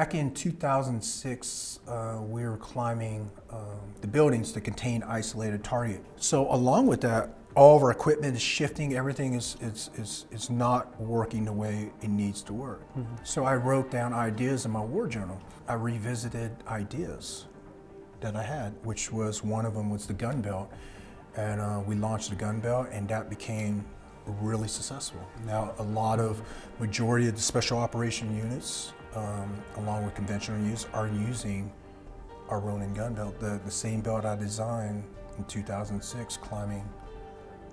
back in 2006, we were climbing the buildings to contain isolated target. So along with that, all of our equipment is shifting. Everything is not working the way it needs to work. Mm-hmm. So I wrote down ideas in my war journal. I revisited ideas that I had, which was one of them was the gun belt. And we launched the gun belt, and that became really successful. Now, majority of the special operation units, along with conventional units, are using our Ronin gun belt, the same belt I designed in 2006, climbing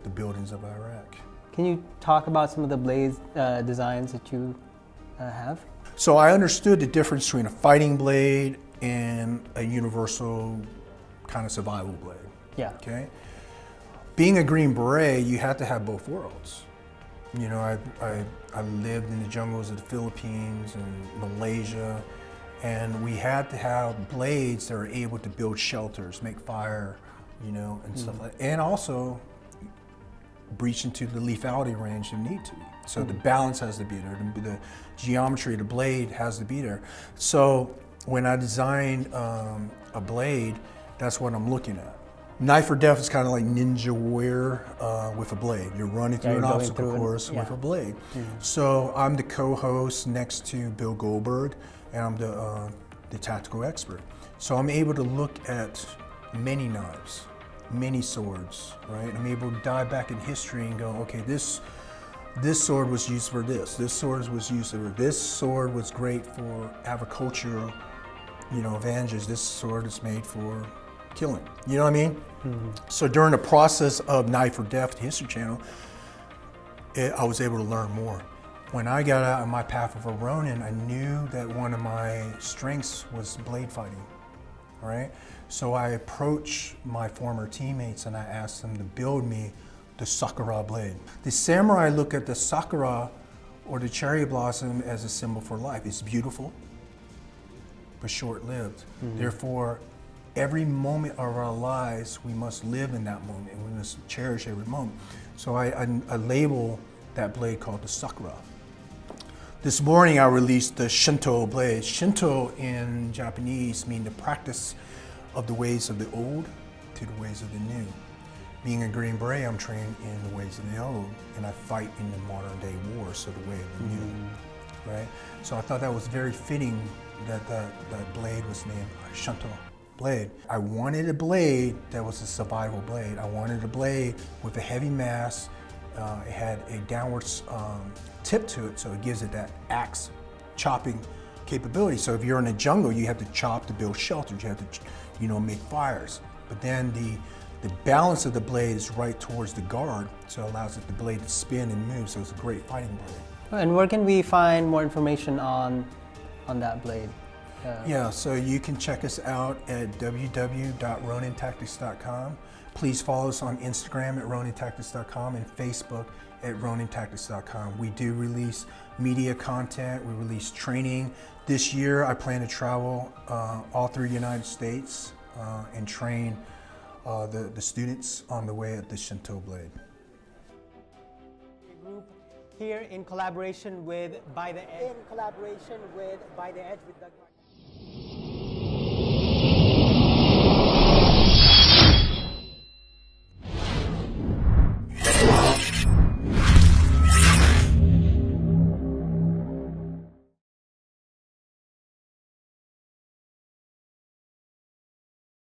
the buildings of Iraq. Can you talk about some of the blades designs that you have? So I understood the difference between a fighting blade and a universal kind of survival blade. Yeah. Okay. Being a Green Beret, you have to have both worlds. You know, I lived in the jungles of the Philippines and Malaysia, and we had to have blades that are able to build shelters, make fire, you know, and stuff like that. And also breach into the lethality range if need to be. So the balance has to be there, the geometry of the blade has to be there. So when I designed a blade, that's what I'm looking at. Knife or Death is kind of like ninja warrior with a blade. You're running through an obstacle course with a blade. So I'm the co-host next to Bill Goldberg, and I'm the tactical expert. So I'm able to look at many knives, many swords, right? I'm able to dive back in history and go, okay, this sword was used for this. This sword was used for this. Sword was great for agricultural, you know, advantages. This sword is made for killing. You know what I mean? Mm-hmm. So during the process of Knife or Death, the History Channel, I was able to learn more. When I got out on my path of a Ronin, I knew that one of my strengths was blade fighting, all right? So I approached my former teammates and I asked them to build me the Sakura blade. The samurai look at the Sakura or the cherry blossom as a symbol for life. It's beautiful, but short-lived. Mm-hmm. Therefore, every moment of our lives, we must live in that moment and we must cherish every moment. So I label that blade called the Sakura. This morning I released the Shinto blade. Shinto in Japanese means the practice of the ways of the old to the ways of the new. Being a Green Beret, I'm trained in the ways of the old, and I fight in the modern day war, so the way of the new, right? So I thought that was very fitting that that blade was named Shinto blade. I wanted a blade that was a survival blade. I wanted a blade with a heavy mass. It had a downwards tip to it, so it gives it that axe chopping capability. So if you're in the jungle, you have to chop to build shelters. You have to, you know, make fires. But then the balance of the blade is right towards the guard, so it allows the blade to spin and move. So it's a great fighting blade. And where can we find more information on that blade? Yeah, so you can check us out at www.ronintactics.com. Please follow us on Instagram at ronintactics.com and Facebook at ronintactics.com. We do release media content, we release training. This year I plan to travel all through the United States and train the students on the way at the Shinto blade. Group here in collaboration with By the Edge. In collaboration with By the Edge with Doug.